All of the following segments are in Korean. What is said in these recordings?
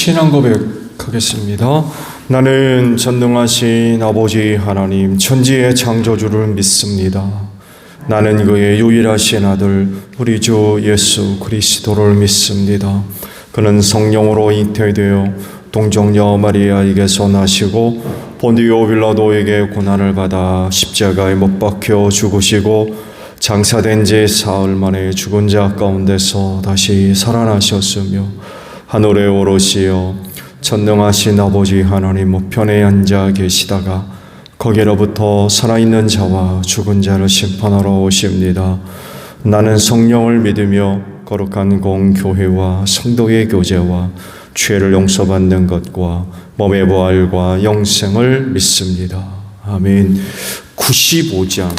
신앙 고백하겠습니다. 나는 전능하신 아버지 하나님 천지의 창조주를 믿습니다. 나는 그의 유일하신 아들 우리 주 예수 그리스도를 믿습니다. 그는 성령으로 잉태되어 동정녀 마리아에게서 나시고 본디오 빌라도에게 고난을 받아 십자가에 못 박혀 죽으시고 장사된 지 사흘 만에 죽은 자 가운데서 다시 살아나셨으며 하늘에 오르시어 전능하신 아버지 하나님 우편에 앉아 계시다가 거기로부터 살아있는 자와 죽은 자를 심판하러 오십니다. 나는 성령을 믿으며 거룩한 공교회와 성도의 교제와 죄를 용서받는 것과 몸의 부활과 영생을 믿습니다. 아멘. 95장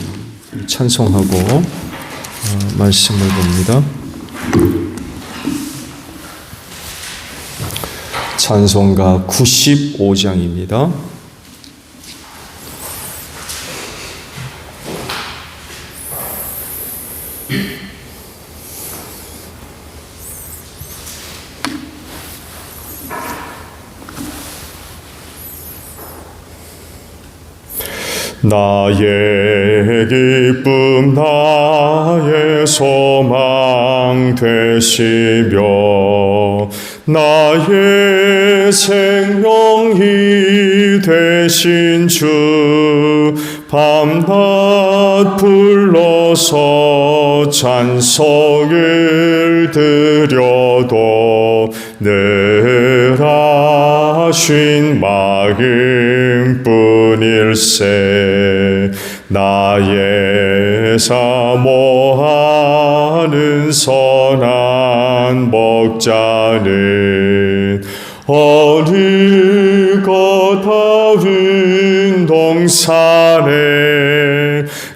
찬송하고 말씀을 봅니다. 찬송가 95장입니다. 나의 기쁨 나의 소망 되시며 나의 생명이 되신 주 밤낮 불러서 찬송을 드려도 늘 하신 마음뿐일세. 나의 사모하는 선한 목자는 어느 거다운 동산에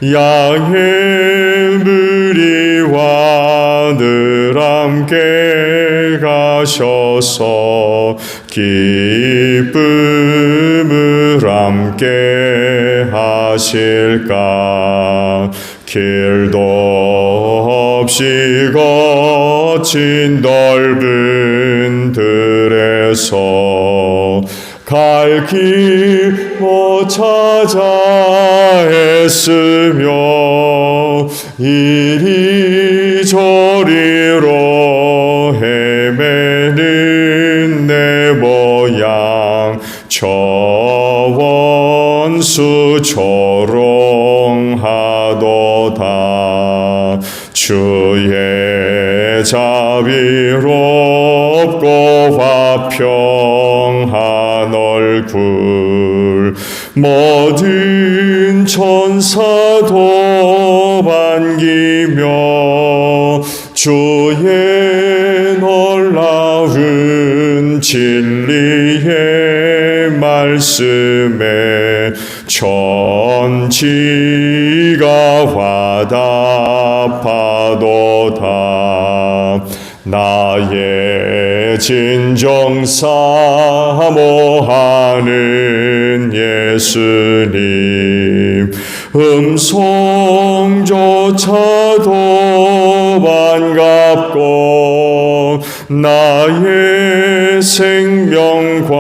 양의 무리와 늘 함께 가셔서 기쁨을 함께 하실까. 길도 없이 거친 넓은 들에서 갈 길 못 찾아 애쓰며 이리저리로 헤매는 내 모양 저 원수 조롱하도다. 주의 자비롭고 화평한 얼굴 모든 천사도 반기며 주의 놀라운 진리의 말씀에 천지가 화답하도다. 나의 진정 사모하는 예수님 음성조차도 반갑고 나의 생명과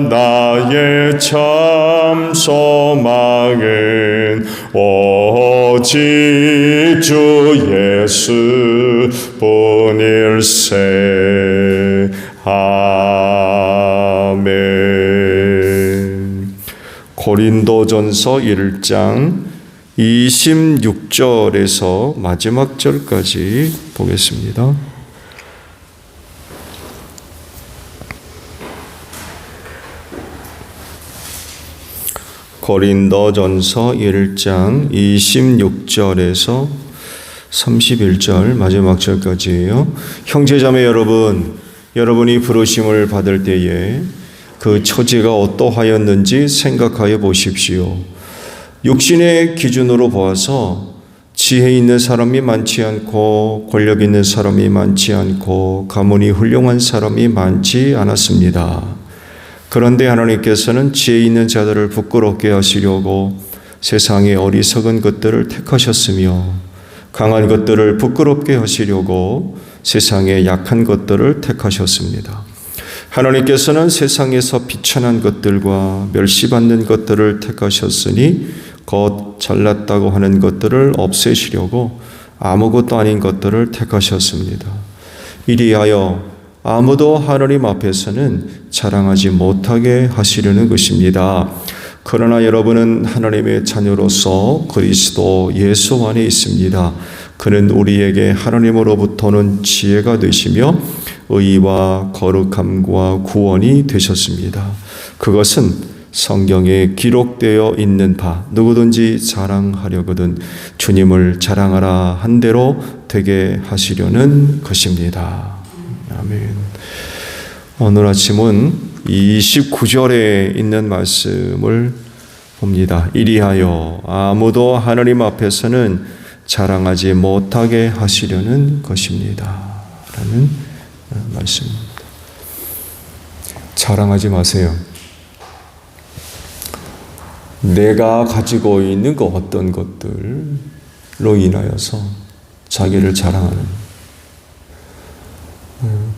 나의 참 소망은 오직 주 예수 뿐일세. 아멘. 고린도전서 1장 26절에서 마지막 절까지 보겠습니다. 고린도전서 1장 26절에서 31절 마지막 절까지예요. 형제자매 여러분, 여러분이 부르심을 받을 때에 그 처지가 어떠하였는지 생각하여 보십시오. 육신의 기준으로 보아서 지혜 있는 사람이 많지 않고 권력 있는 사람이 많지 않고 가문이 훌륭한 사람이 많지 않았습니다. 그런데 하나님께서는 지혜 있는 자들을 부끄럽게 하시려고 세상의 어리석은 것들을 택하셨으며 강한 것들을 부끄럽게 하시려고 세상의 약한 것들을 택하셨습니다. 하나님께서는 세상에서 비천한 것들과 멸시받는 것들을 택하셨으니 곧 잘났다고 하는 것들을 없애시려고 아무것도 아닌 것들을 택하셨습니다. 이리하여 아무도 하나님 앞에서는 자랑하지 못하게 하시려는 것입니다. 그러나 여러분은 하나님의 자녀로서 그리스도 예수 안에 있습니다. 그는 우리에게 하나님으로부터는 지혜가 되시며 의와 거룩함과 구원이 되셨습니다. 그것은 성경에 기록되어 있는 바 누구든지 자랑하려거든 주님을 자랑하라 한 대로 되게 하시려는 것입니다. 아멘. 오늘 아침은 29절에 있는 말씀을 봅니다. 이리하여 아무도 하나님 앞에서는 자랑하지 못하게 하시려는 것입니다. 라는 말씀입니다. 자랑하지 마세요. 내가 가지고 있는 그 어떤 것들로 인하여서 자기를 자랑하는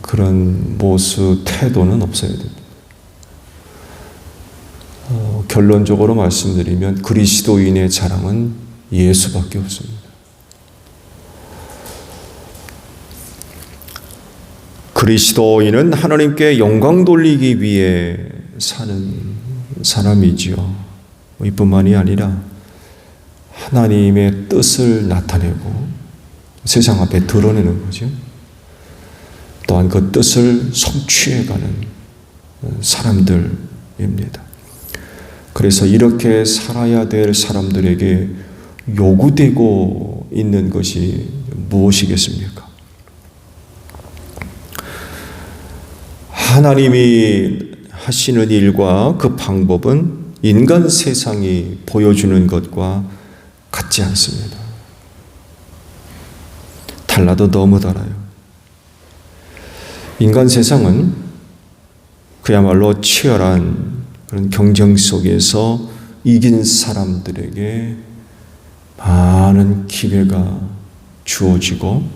그런 모습, 태도는 없어야 됩니다. 결론적으로 말씀드리면 그리스도인의 자랑은 예수밖에 없습니다. 그리스도인은 하나님께 영광 돌리기 위해 사는 사람이지요. 이뿐만이 아니라 하나님의 뜻을 나타내고 세상 앞에 드러내는 거죠. 또한 그 뜻을 성취해가는 사람들입니다. 그래서 이렇게 살아야 될 사람들에게 요구되고 있는 것이 무엇이겠습니까? 하나님이 하시는 일과 그 방법은 인간 세상이 보여주는 것과 같지 않습니다. 달라도 너무 달라요. 인간 세상은 그야말로 치열한 그런 경쟁 속에서 이긴 사람들에게 많은 기회가 주어지고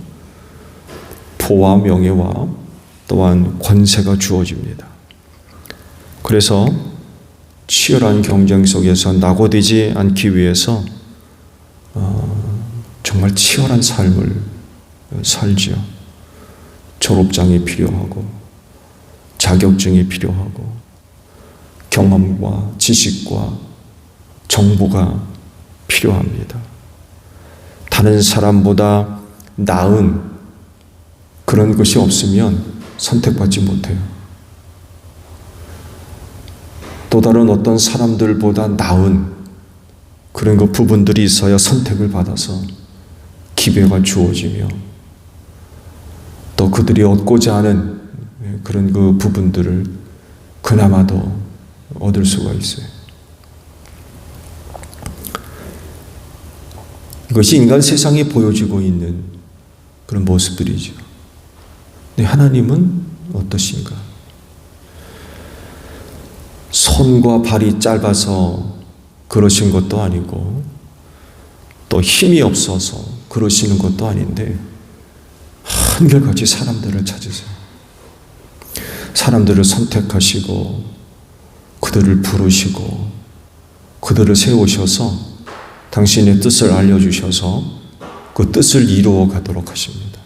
부와 명예와 또한 권세가 주어집니다. 그래서 치열한 경쟁 속에서 낙오되지 않기 위해서 정말 치열한 삶을 살지요. 졸업장이 필요하고 자격증이 필요하고 경험과 지식과 정보가 필요합니다. 다른 사람보다 나은 그런 것이 없으면 선택받지 못해요. 또 다른 어떤 사람들보다 나은 그런 그 부분들이 있어야 선택을 받아서 기회가 주어지며 또 그들이 얻고자 하는 그런 그 부분들을 그나마도 얻을 수가 있어요. 이것이 인간 세상에 보여지고 있는 그런 모습들이죠. 근데 하나님은 어떠신가? 손과 발이 짧아서 그러신 것도 아니고 또 힘이 없어서 그러시는 것도 아닌데 한결같이 사람들을 찾으세요. 사람들을 선택하시고 그들을 부르시고 그들을 세우셔서 당신의 뜻을 알려주셔서 그 뜻을 이루어 가도록 하십니다.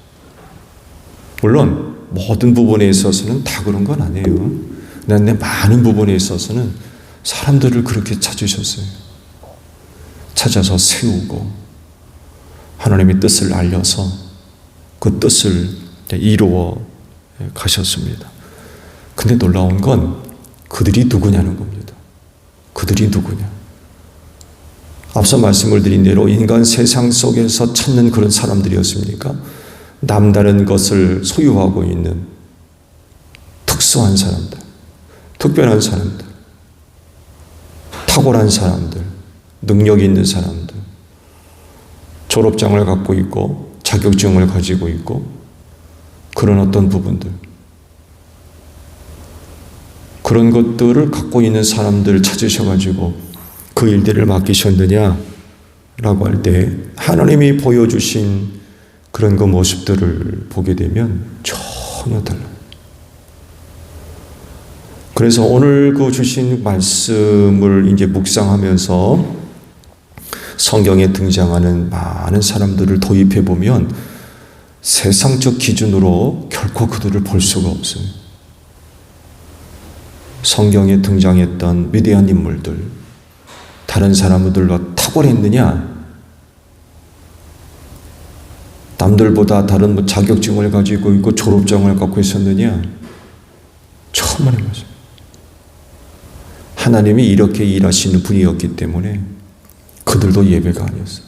물론 모든 부분에 있어서는 다 그런 건 아니에요. 그런데 많은 부분에 있어서는 사람들을 그렇게 찾으셨어요. 찾아서 세우고 하나님의 뜻을 알려서 그 뜻을 이루어 가셨습니다. 근데 놀라운 건 그들이 누구냐는 겁니다. 그들이 누구냐? 앞서 말씀을 드린 대로 인간 세상 속에서 찾는 그런 사람들이었습니까? 남다른 것을 소유하고 있는 특수한 사람들, 특별한 사람들, 탁월한 사람들, 능력 있는 사람들, 졸업장을 갖고 있고 자격증을 가지고 있고 그런 어떤 부분들, 그런 것들을 갖고 있는 사람들을 찾으셔가지고 그 일들을 맡기셨느냐라고 할 때 하나님이 보여주신 그런 그 모습들을 보게 되면 전혀 달라요. 그래서 오늘 그 주신 말씀을 이제 묵상하면서 성경에 등장하는 많은 사람들을 도입해 보면 세상적 기준으로 결코 그들을 볼 수가 없어요. 성경에 등장했던 위대한 인물들, 다른 사람들과 탁월했느냐? 남들보다 다른 자격증을 가지고 있고 졸업장을 갖고 있었느냐? 처음 하는 거죠. 하나님이 이렇게 일하시는 분이었기 때문에 그들도 예배가 아니었어요.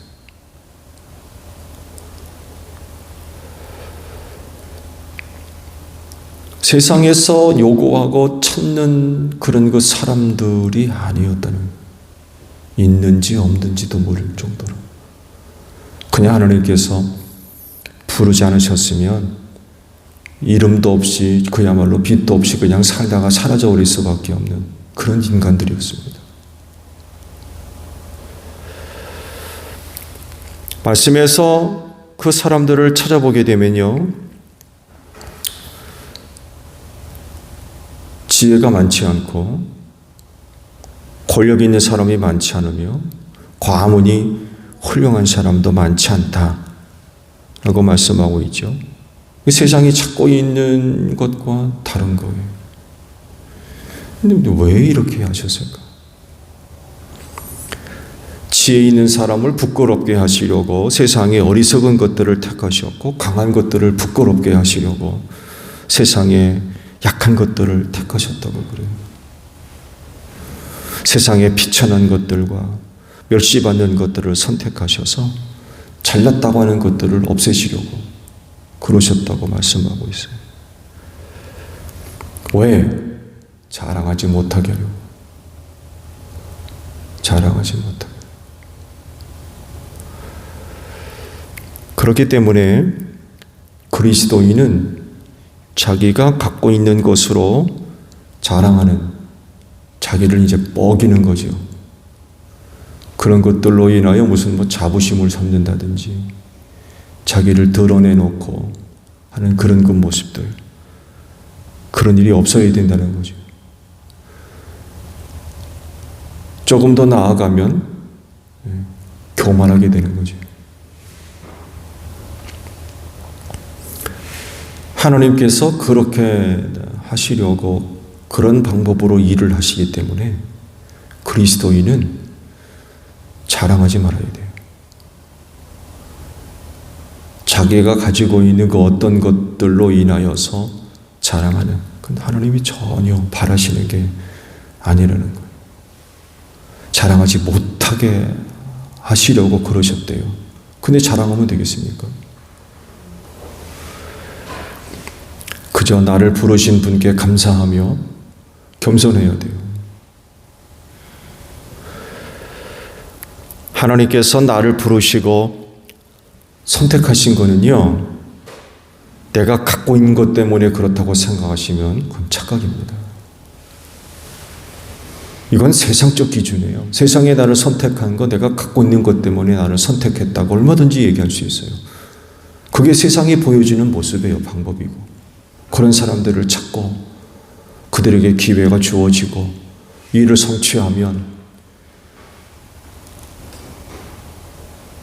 세상에서 요구하고 찾는 그런 그 사람들이 아니었다는 거예요. 있는지 없는지도 모를 정도로. 그냥 하나님께서 부르지 않으셨으면 이름도 없이 그야말로 빛도 없이 그냥 살다가 사라져버릴 수밖에 없는 그런 인간들이었습니다. 말씀에서 그 사람들을 찾아보게 되면요, 지혜가 많지 않고 권력 있는 사람이 많지 않으며 과문이 훌륭한 사람도 많지 않다라고 말씀하고 있죠. 세상이 찾고 있는 것과 다른 거예요. 근데 왜 이렇게 하셨을까? 지혜 있는 사람을 부끄럽게 하시려고 세상의 어리석은 것들을 택하셨고, 강한 것들을 부끄럽게 하시려고 세상의 약한 것들을 택하셨다고 그래요. 세상에 비천한 것들과 멸시받는 것들을 선택하셔서 잘났다고 하는 것들을 없애시려고 그러셨다고 말씀하고 있어요. 왜? 자랑하지 못하게 하려고. 자랑하지 못하게. 그렇기 때문에 그리스도인은 자기가 갖고 있는 것으로 자랑하는, 자기를 이제 뻐기는 거죠. 그런 것들로 인하여 무슨 자부심을 삼는다든지 자기를 드러내놓고 하는 그런 그 모습들, 그런 일이 없어야 된다는 거죠. 조금 더 나아가면 교만하게 되는 거죠. 하나님께서 그렇게 하시려고 그런 방법으로 일을 하시기 때문에 그리스도인은 자랑하지 말아야 돼요. 자기가 가지고 있는 그 어떤 것들로 인하여서 자랑하는, 근데 하나님이 전혀 바라시는 게 아니라는 거예요. 자랑하지 못하게 하시려고 그러셨대요. 근데 자랑하면 되겠습니까? 그저 나를 부르신 분께 감사하며 겸손해야 돼요. 하나님께서 나를 부르시고 선택하신 거는요, 내가 갖고 있는 것 때문에 그렇다고 생각하시면 그건 착각입니다. 이건 세상적 기준이에요. 세상에 나를 선택한 거, 내가 갖고 있는 것 때문에 나를 선택했다고 얼마든지 얘기할 수 있어요. 그게 세상이 보여주는 모습이에요. 방법이고. 그런 사람들을 찾고 그들에게 기회가 주어지고 일을 성취하면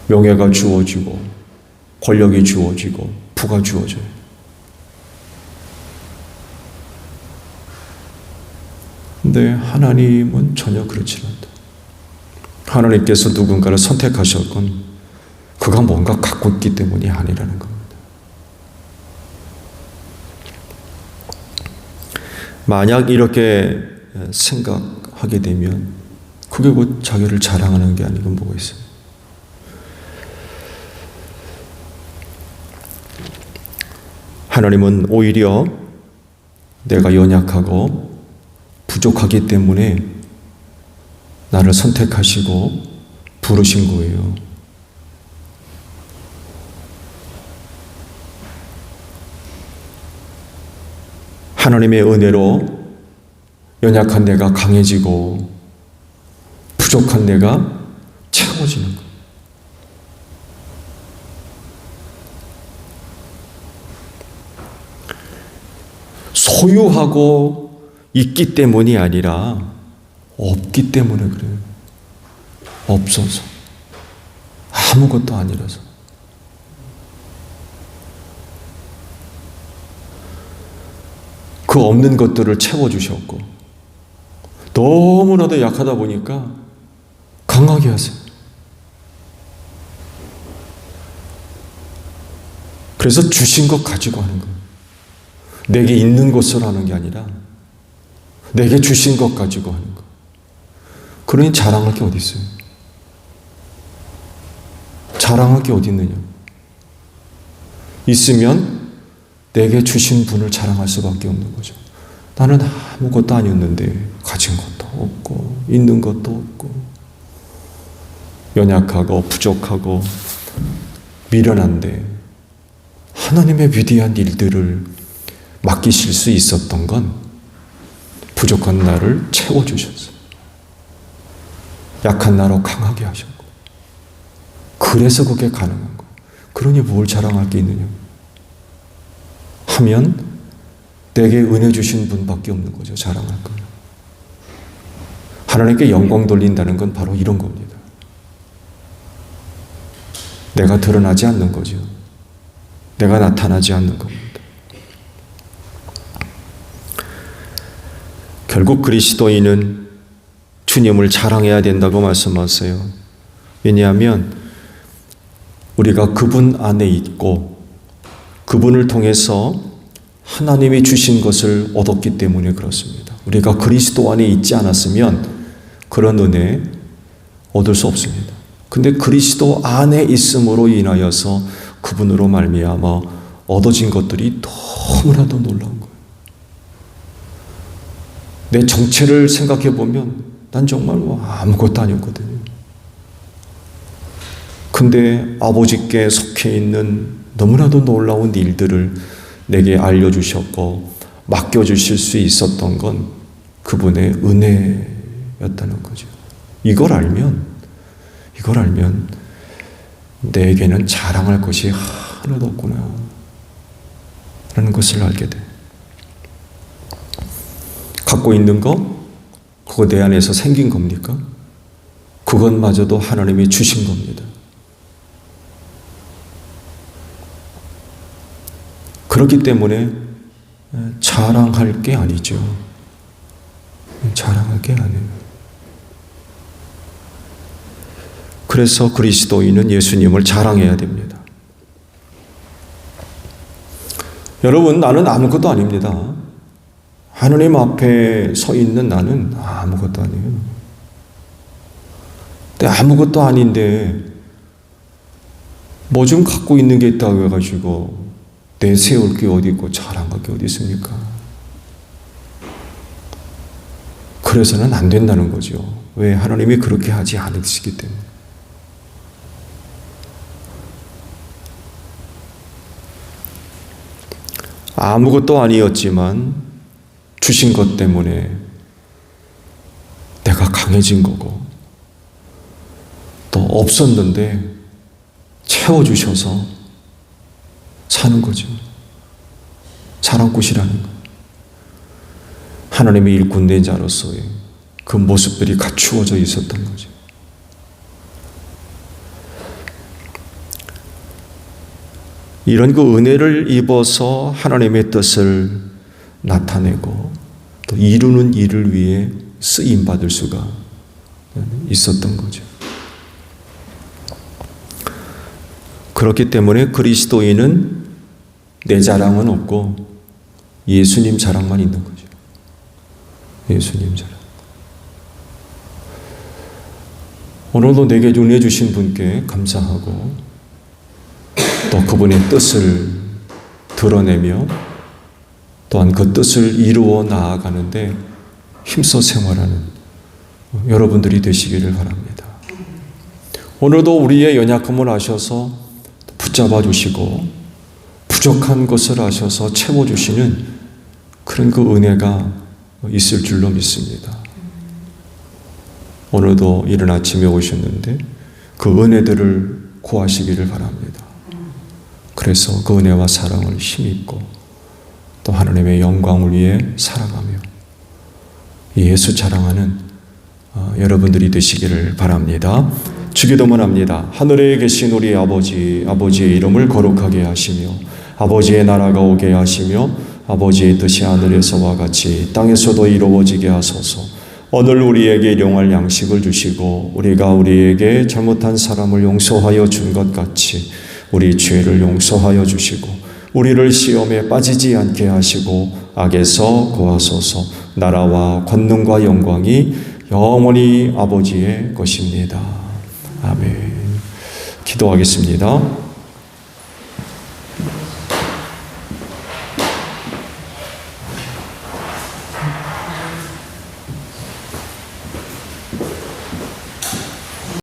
명예가 주어지고 권력이 주어지고 부가 주어져요. 근데 하나님은 전혀 그렇지 않다. 하나님께서 누군가를 선택하셨건 그가 뭔가 갖고 있기 때문이 아니라는 겁니다. 만약 이렇게 생각하게 되면 그게 곧 자기를 자랑하는 게 아니고 뭐가 있어요. 하나님은 오히려 내가 연약하고 부족하기 때문에 나를 선택하시고 부르신 거예요. 하나님의 은혜로 연약한 내가 강해지고 부족한 내가 채워지는 것. 소유하고 있기 때문이 아니라 없기 때문에 그래요. 없어서. 아무것도 아니라서. 그 없는 것들을 채워주셨고, 너무나도 약하다 보니까 강하게 하세요. 그래서 주신 것 가지고 하는 거예요. 내게 있는 것을 하는 게 아니라 내게 주신 것 가지고 하는 거. 그러니 자랑할 게 어디 있어요? 자랑할 게 어디 있느냐? 있으면 내게 주신 분을 자랑할 수밖에 없는 거죠. 나는 아무것도 아니었는데 가진 것도 없고 있는 것도 없고 연약하고 부족하고 미련한데 하나님의 위대한 일들을 맡기실 수 있었던 건 부족한 나를 채워주셨어요. 약한 나로 강하게 하셨고, 그래서 그게 가능한 거예요. 그러니 뭘 자랑할 게 있느냐 하면 내게 은혜 주신 분밖에 없는 거죠. 자랑할 거는. 하나님께 영광 돌린다는 건 바로 이런 겁니다. 내가 드러나지 않는 거죠. 내가 나타나지 않는 겁니다. 결국 그리스도인은 주님을 자랑해야 된다고 말씀하세요. 왜냐하면 우리가 그분 안에 있고 그분을 통해서 하나님이 주신 것을 얻었기 때문에 그렇습니다. 우리가 그리스도 안에 있지 않았으면 그런 은혜 얻을 수 없습니다. 근데 그리스도 안에 있음으로 인하여서 그분으로 말미암아 얻어진 것들이 너무나도 놀라운 거예요. 내 정체를 생각해 보면 난 정말 아무것도 아니었거든요. 근데 아버지께 속해 있는 너무나도 놀라운 일들을 내게 알려주셨고 맡겨주실 수 있었던 건 그분의 은혜였다는 거죠. 이걸 알면 내게는 자랑할 것이 하나도 없구나 라는 것을 알게 돼. 갖고 있는 거 그거 내 안에서 생긴 겁니까? 그것마저도 하나님이 주신 겁니다. 그렇기 때문에 자랑할 게 아니죠. 자랑할 게 아니에요. 그래서 그리스도인은 예수님을 자랑해야 됩니다. 여러분, 나는 아무것도 아닙니다. 하나님 앞에 서 있는 나는 아무것도 아니에요. 근데 아무것도 아닌데 뭐 좀 갖고 있는 게 있다고 해가지고 내세울 게 어디 있고 자랑할 게 어디 있습니까? 그래서는 안 된다는 거죠. 왜? 하나님이 그렇게 하지 않으시기 때문에. 아무것도 아니었지만 주신 것 때문에 내가 강해진 거고, 또 없었는데 채워주셔서 사는 거죠. 사랑꾼이라는 거. 하나님의 일꾼 된 자로서의 그 모습들이 갖추어져 있었던 거죠. 이런 그 은혜를 입어서 하나님의 뜻을 나타내고 또 이루는 일을 위해 쓰임받을 수가 있었던 거죠. 그렇기 때문에 그리스도인은 내 자랑은 없고 예수님 자랑만 있는 거죠. 예수님 자랑. 오늘도 내게 은혜 주신 분께 감사하고 또 그분의 뜻을 드러내며 또한 그 뜻을 이루어 나아가는데 힘써 생활하는 여러분들이 되시기를 바랍니다. 오늘도 우리의 연약함을 아셔서 붙잡아 주시고 부족한 것을 아셔서 채워주시는 그런 그 은혜가 있을 줄로 믿습니다. 오늘도 이른 아침에 오셨는데 그 은혜들을 구하시기를 바랍니다. 그래서 그 은혜와 사랑을 힘입고 또 하나님의 영광을 위해 살아가며 예수 자랑하는 여러분들이 되시기를 바랍니다. 주기도문 합니다. 하늘에 계신 우리 아버지, 아버지의 이름을 거룩하게 하시며 아버지의 나라가 오게 하시며 아버지의 뜻이 하늘에서와 같이 땅에서도 이루어지게 하소서. 오늘 우리에게 일용할 양식을 주시고 우리가 우리에게 잘못한 사람을 용서하여 준 것 같이 우리 죄를 용서하여 주시고 우리를 시험에 빠지지 않게 하시고 악에서 구하소서. 나라와 권능과 영광이 영원히 아버지의 것입니다. 아멘. 기도하겠습니다.